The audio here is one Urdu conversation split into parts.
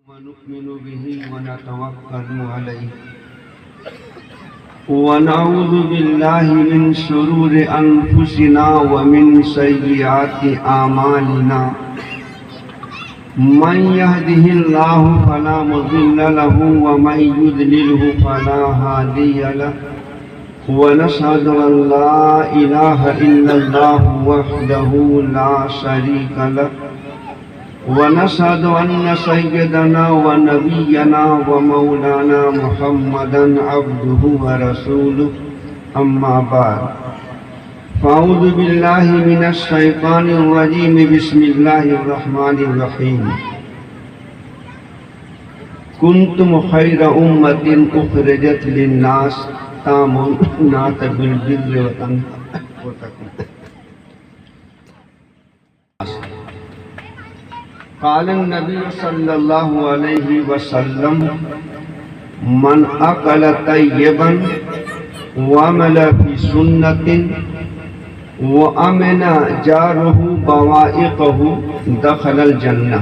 ونؤمن به ونتوكل عليه ونعوذ بالله من شرور أنفسنا ومن سيئات أعمالنا من يهده الله فلا مضل له ومن يضلله فلا هادي له ونشهد أن لا إله إلا الله وحده لا شريك له ونشهد أن سيدنا ونبينا ومولانا محمدا عبده ورسوله أما بعد فأعوذ بالله من الشيطان الرجيم بسم الله الرحمن الرحيم كنتم خير أمة أخرجت للناس تأمرون بالبر وتنهون. قال النبي صلى الله عليه وسلم من أكل طيبا وعمل في سنة وأمن جاره بوائقه دخل الجنة.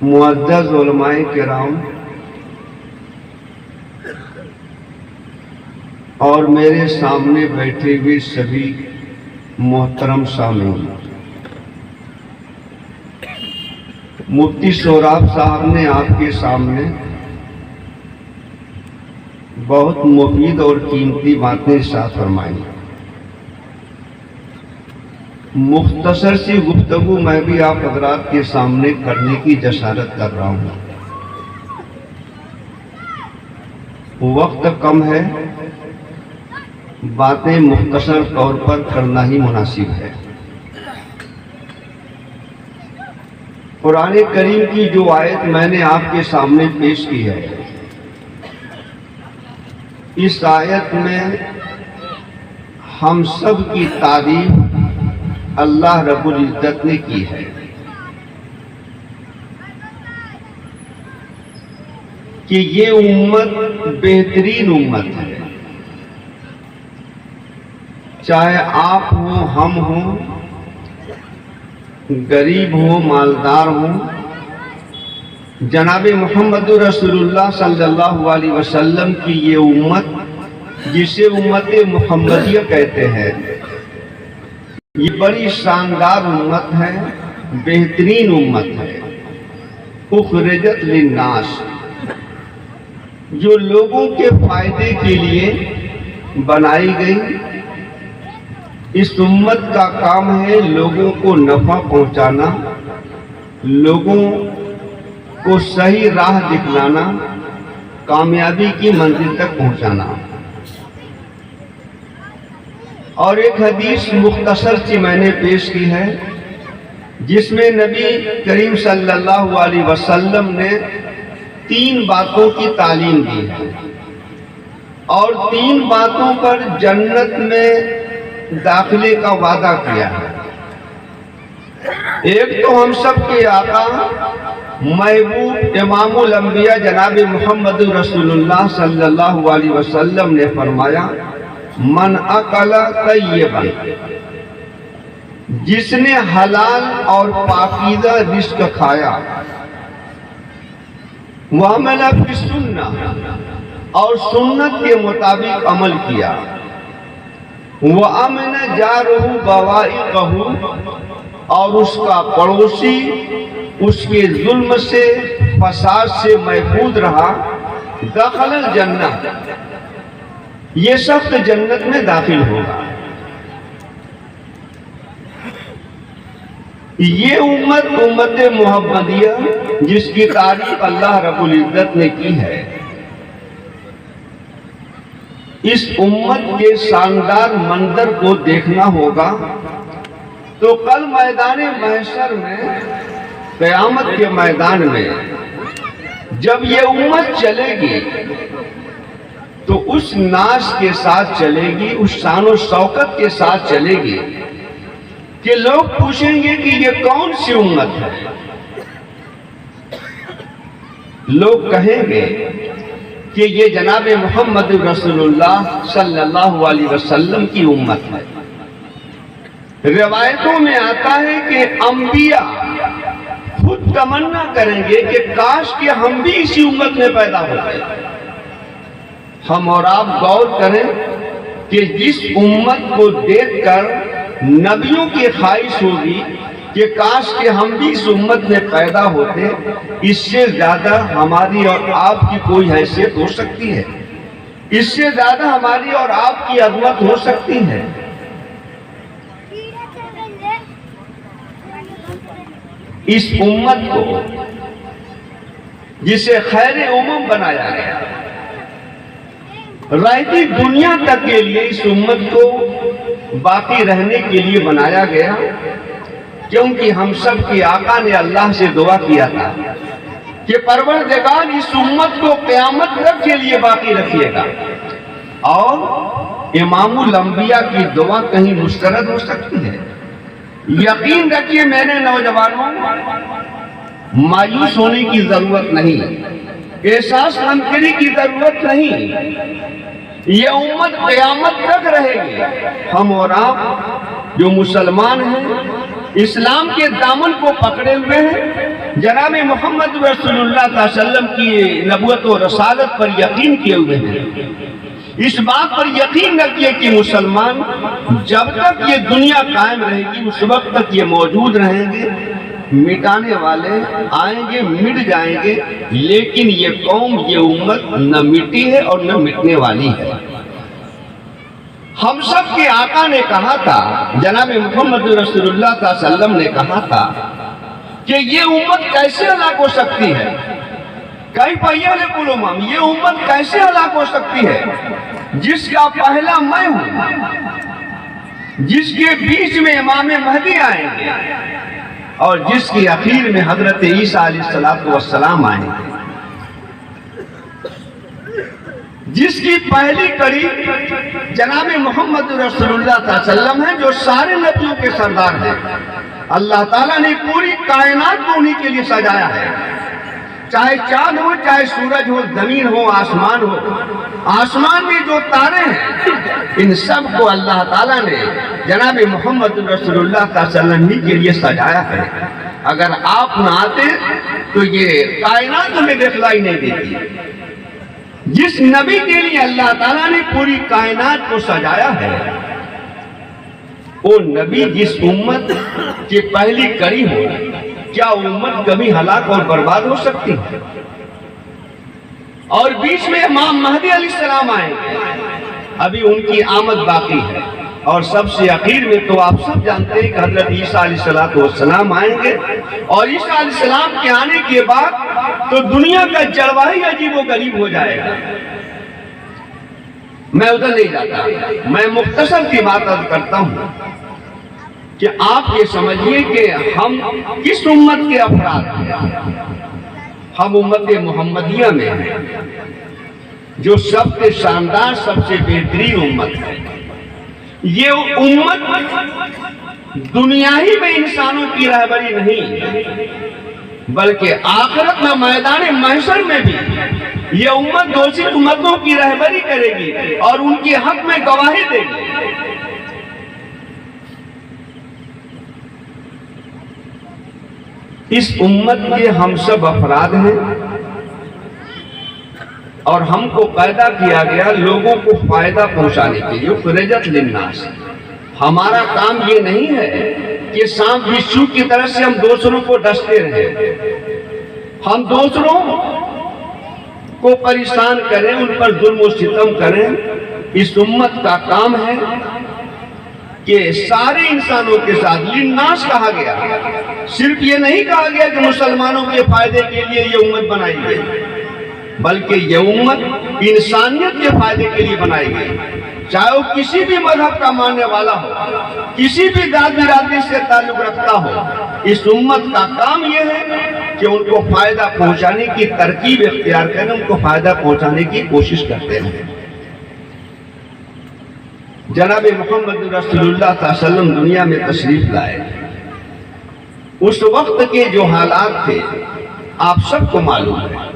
معزز علماء کرام اور میرے سامنے بیٹھے ہوئے سبھی محترم سامعین، مفتی سہراب صاحب نے آپ کے سامنے بہت مفید اور قیمتی باتیں ارشاد فرمائی. مختصر سی گفتگو میں بھی آپ حضرات کے سامنے کرنے کی جسارت کر رہا ہوں. وقت کم ہے، باتیں مختصر طور پر کرنا ہی مناسب ہے. قرآن کریم کی جو آیت میں نے آپ کے سامنے پیش کی ہے، اس آیت میں ہم سب کی تعریف اللہ رب العزت نے کی ہے کہ یہ امت بہترین امت ہے. چاہے آپ ہوں، ہم ہوں، غریب ہوں، مالدار ہوں، جناب محمد رسول اللہ صلی اللہ علیہ وسلم کی یہ امت جسے امت محمدیہ کہتے ہیں، یہ بڑی شاندار امت ہے، بہترین امت ہے. اخرجت للناس، جو لوگوں کے فائدے کے لیے بنائی گئی. اس امت کا کام ہے لوگوں کو نفع پہنچانا، لوگوں کو صحیح راہ دکھلانا، کامیابی کی منزل تک پہنچانا. اور ایک حدیث مختصر سی میں نے پیش کی ہے جس میں نبی کریم صلی اللہ علیہ وسلم نے 3 باتوں کی تعلیم دی ہے اور 3 باتوں پر جنت میں داخلے کا وعدہ کیا ہے. ایک تو ہم سب کے آقا محبوب امام الانبیاء جناب محمد رسول اللہ صلی اللہ علیہ وسلم نے فرمایا من اکل طیبا، جس نے حلال اور پاکیزہ رزق کھایا، وعمل فی السنہ، اور سنت کے مطابق عمل کیا، وَأَمْنَ جَارُهُ بَوَائِقَهُ، اور اس کا پڑوسی اس کے ظلم سے، فساد سے محفوظ رہا، دخل الجنہ، یہ شخص جنت میں داخل ہوگا. یہ امت محمدیہ جس کی تعریف اللہ رب العزت نے کی ہے، اس امت کے شاندار منظر کو دیکھنا ہوگا تو کل میدان محشر میں، قیامت کے میدان میں جب یہ امت چلے گی تو اس ناز کے ساتھ چلے گی، اس شان و شوکت کے ساتھ چلے گی کہ لوگ پوچھیں گے کہ یہ کون سی امت ہے. لوگ کہیں گے کہ یہ جناب محمد رسول اللہ صلی اللہ علیہ وسلم کی امت ہے. روایتوں میں آتا ہے کہ انبیاء خود تمنا کریں گے کہ کاش کہ ہم بھی اسی امت میں پیدا ہوتے۔ ہم اور آپ غور کریں کہ جس امت کو دیکھ کر نبیوں کی خواہش ہوگی کہ کاش کہ ہم بھی اس امت میں پیدا ہوتے، اس سے زیادہ ہماری اور آپ کی کوئی حیثیت ہو سکتی ہے؟ اس سے زیادہ ہماری اور آپ کی عظمت ہو سکتی ہے؟ اس امت کو جسے خیر امم بنایا گیا، رہتی دنیا تک کے لیے اس امت کو باقی رہنے کے لیے بنایا گیا، کیونکہ ہم سب کے آقا نے اللہ سے دعا کیا تھا کہ پروردگار اس امت کو قیامت تک کے لیے باقی رکھیے گا۔ اور امام الانبیاء کی دعا کہیں مسترد ہو سکتی ہے؟ یقین رکھیے میرے نوجوانوں، مایوس ہونے کی ضرورت نہیں، احساس کمتری کی ضرورت نہیں، یہ امت قیامت تک رہے گی۔ ہم اور آپ جو مسلمان ہیں، اسلام کے دامن کو پکڑے ہوئے ہیں، جناب محمد رسول اللہ صلی اللہ علیہ وسلم کی نبوت و رسالت پر یقین کیے ہوئے ہیں۔ اس بات پر یقین رکھیے کہ مسلمان جب تک یہ دنیا قائم رہے گی اس وقت تک یہ موجود رہیں گے۔ مٹانے والے آئیں گے، مٹ جائیں گے، لیکن یہ قوم، یہ امت نہ مٹی ہے اور نہ مٹنے والی ہے۔ ہم سب کے آقا نے کہا تھا، جناب محمد رسول اللہ صلی اللہ علیہ وسلم نے کہا تھا کہ یہ امت کیسے ہلاک ہو سکتی ہے؟ کئی پہیہ لکلومم، یہ امت کیسے ہلاک ہو سکتی ہے جس کا پہلا میں ہوں، جس کے بیچ میں امام مہدی آئیں گے اور جس کی اخیر میں حضرت عیسیٰ علیہ السلام آئیں گے، جس کی پہلی کڑی جناب محمد رسول اللہ صلی اللہ علیہ وسلم ہے، جو سارے نبیوں کے سردار ہیں۔ اللہ تعالیٰ نے پوری کائنات کو انہی کے لیے سجایا ہے، چاہے چاند ہو، چاہے سورج ہو، زمین ہو، آسمان ہو، آسمان میں جو تارے ہیں ان سب کو اللہ تعالیٰ نے جناب محمد رسول اللہ صلی اللہ علیہ وسلم ہی کے لیے سجایا ہے۔ اگر آپ نہ آتے تو یہ کائنات ہمیں دکھلائی نہیں دیتی۔ جس نبی کے لیے اللہ تعالیٰ نے پوری کائنات کو سجایا ہے، وہ نبی جس امت کی پہلی کڑی ہو، کیا امت کبھی ہلاک اور برباد ہو سکتی ہے؟ اور بیچ میں امام مہدی علیہ السلام آئیں گے، ابھی ان کی آمد باقی ہے۔ اور سب سے اخیر میں تو آپ سب جانتے ہیں کہ حضرت عیسیٰ علیہ السلام آئیں گے، اور عیسیٰ علیہ السلام کے آنے کے بعد تو دنیا کا جڑواہ ہی عجیب و غریب ہو جائے گا۔ میں ادھر نہیں جاتا، میں مختصر کی بات عرض کرتا ہوں کہ آپ یہ سمجھیے کہ ہم کس امت کے افراد ہیں۔ ہم امت محمدیہ میں ہیں، جو سب سے شاندار، سب سے بہترین امت ہے۔ یہ امت دنیا ہی میں انسانوں کی رہبری نہیں، بلکہ آخرت میں میدان محشر میں بھی یہ امت دوسری امتوں کی رہبری کرے گی اور ان کے حق میں گواہی دے گی۔ اس امت کے ہم سب افراد ہیں، اور ہم کو پیدا کیا گیا لوگوں کو فائدہ پہنچانے کے لیے، خرجت للناس۔ ہمارا کام یہ نہیں ہے کہ سانپ بچھو کی طرح سے ہم دوسروں کو ڈستے رہیں، ہم دوسروں کو پریشان کریں، ان پر ظلم و ستم کریں۔ اس امت کا کام ہے کہ سارے انسانوں کے ساتھ للناس کہا گیا، صرف یہ نہیں کہا گیا کہ مسلمانوں کے فائدے کے لیے یہ امت بنائی گئی، بلکہ یہ امت انسانیت کے فائدے کے لیے بنائی گئی، چاہے وہ کسی بھی مذہب کا ماننے والا ہو، کسی بھی ذات برادری سے تعلق رکھتا ہو۔ اس امت کا کام یہ ہے کہ ان کو فائدہ پہنچانے کی ترکیب اختیار کریں، ان کو فائدہ پہنچانے کی کوشش کرتے ہیں۔ جناب محمد رسول اللہ صلی اللہ علیہ وسلم دنیا میں تشریف لائے، اس وقت کے جو حالات تھے آپ سب کو معلوم ہے۔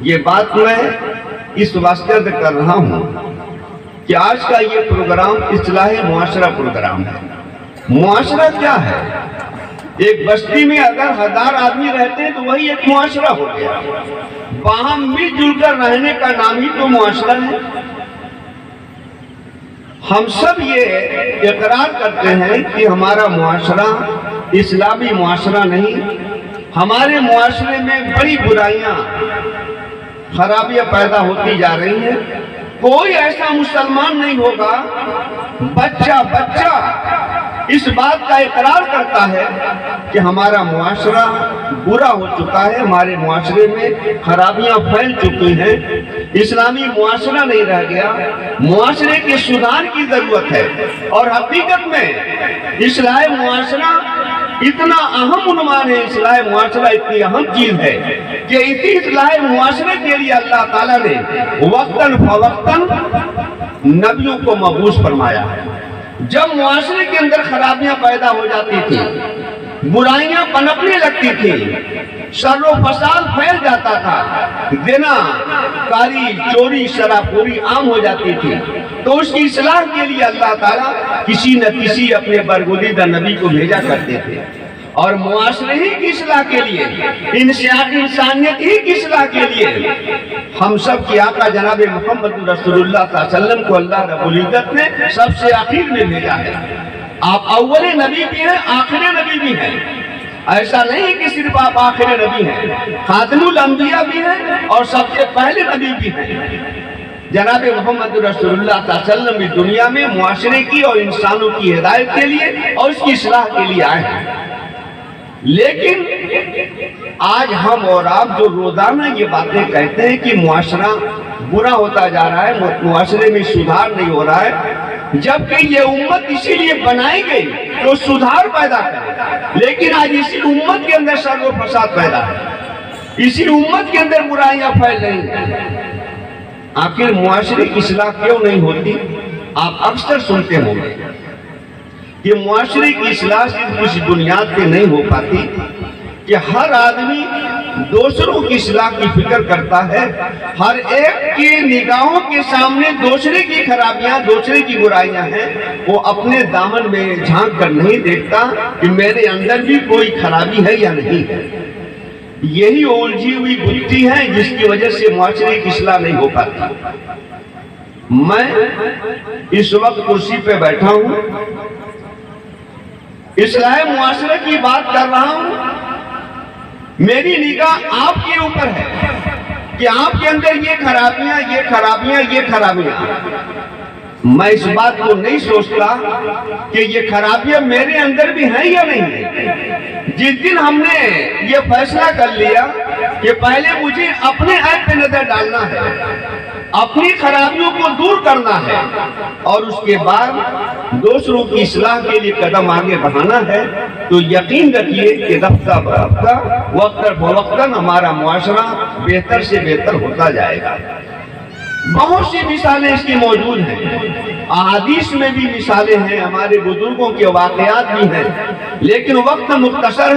یہ بات میں اس واسطے کر رہا ہوں کہ آج کا یہ پروگرام اصلاح معاشرہ پروگرام ہے۔ معاشرہ کیا ہے؟ ایک بستی میں اگر 1000 آدمی رہتے ہیں تو وہی ایک معاشرہ ہو گیا۔ باہم مل جل کر رہنے کا نام ہی تو معاشرہ ہے۔ ہم سب یہ اقرار کرتے ہیں کہ ہمارا معاشرہ اسلامی معاشرہ نہیں، ہمارے معاشرے میں بڑی برائیاں، خرابیاں پیدا ہوتی جا رہی ہیں۔ کوئی ایسا مسلمان نہیں ہوگا، بچہ اس بات کا اقرار کرتا ہے کہ ہمارا معاشرہ برا ہو چکا ہے، ہمارے معاشرے میں خرابیاں پھیل چکی ہیں، اسلامی معاشرہ نہیں رہ گیا، معاشرے کے سدھار کی ضرورت ہے۔ اور حقیقت میں اصلاح معاشرہ اتنا اہم عنوان ہے، اصلاح معاشرہ اتنی اہم چیز ہے کہ اسی اصلاح معاشرے کے لیے اللہ تعالیٰ نے وقتاً فوقتاً نبیوں کو مبعوث فرمایا ہے۔ جب معاشرے کے اندر خرابیاں پیدا ہو جاتی تھی، برائیاں پنپنے لگتی تھی، شر و فساد پھیل جاتا تھا، زنا، کاری، چوری، شرابخوری عام ہو جاتی تھی، تو اس کی اصلاح کے لیے اللہ تعالیٰ کسی نہ کسی اپنے برگزیدہ نبی کو بھیجا کرتے تھے۔ اور معاشرے ہی کی اصلاح کے لیے، انسانیت ہی کی اصلاح کے لیے ہم سب کی آقا جناب محمد رسول اللہ صلی اللہ علیہ وسلم کو اللہ رب العزت نے سب سے آخر میں بھیجا ہے۔ آپ اول نبی بھی ہیں، آخر نبی بھی ہیں۔ ایسا نہیں کہ صرف آپ آخر نبی ہیں، خاتم الانبیاء بھی ہیں اور سب سے پہلے نبی بھی ہیں۔ جناب محمد رسول اللہ صلی اللہ علیہ وسلم اس دنیا میں معاشرے کی اور انسانوں کی ہدایت کے لیے اور اس کی اصلاح کے لیے آئے ہیں۔ لیکن آج ہم اور آپ جو روزانہ یہ باتیں کہتے ہیں کہ معاشرہ برا ہوتا جا رہا ہے، معاشرے میں سدھار نہیں ہو رہا ہے، جبکہ یہ امت اسی لیے بنائی گئی تو سدھار پیدا کرے، لیکن آج اسی امت کے اندر شر و فساد پیدا ہے، اسی امت کے اندر برائیاں پھیل رہی ہیں۔ آخر معاشرے کی اصلاح کیوں نہیں ہوتی؟ آپ اکثر سنتے ہوں گے کہ معاشرے کی اصلاح صرف اس بنیاد پہ نہیں ہو پاتی کہ ہر آدمی دوسروں کی اصلاح کی فکر کرتا ہے، ہر ایک کی نگاہوں کے سامنے دوسرے کی خرابیاں، دوسرے کی برائیاں ہیں، وہ اپنے دامن میں جھانک کر نہیں دیکھتا کہ میرے اندر بھی کوئی خرابی ہے یا نہیں ہے۔ یہی الجھی ہوئی بُدھی ہے جس کی وجہ سے معاشرے کی اصلاح نہیں ہو پاتی۔ میں اس وقت کرسی پہ بیٹھا ہوں، اصلاح معاشرے کی بات کر رہا ہوں، میری نگاہ آپ کے اوپر ہے کہ آپ کے اندر یہ خرابیاں، یہ خرابیاں، یہ خرابیاں۔ میں اس بات کو نہیں سوچتا کہ یہ خرابیاں میرے اندر بھی ہیں یا نہیں ہیں۔ جس دن ہم نے یہ فیصلہ کر لیا کہ پہلے مجھے اپنے عیب پہ نظر ڈالنا ہے، اپنی خرابیوں کو دور کرنا ہے اور اس کے بعد دوسروں کی اصلاح کے لیے قدم آگے بڑھانا ہے، تو یقین رکھیے کہ رفتہ برفتہ وقتاً فوقتاً ہمارا معاشرہ بہتر سے بہتر ہوتا جائے گا۔ بہت سی مثالیں اس کی موجود ہیں، احادیث میں بھی مثالیں ہیں، ہمارے بزرگوں کے واقعات بھی ہیں، لیکن وقت مختصر ہے۔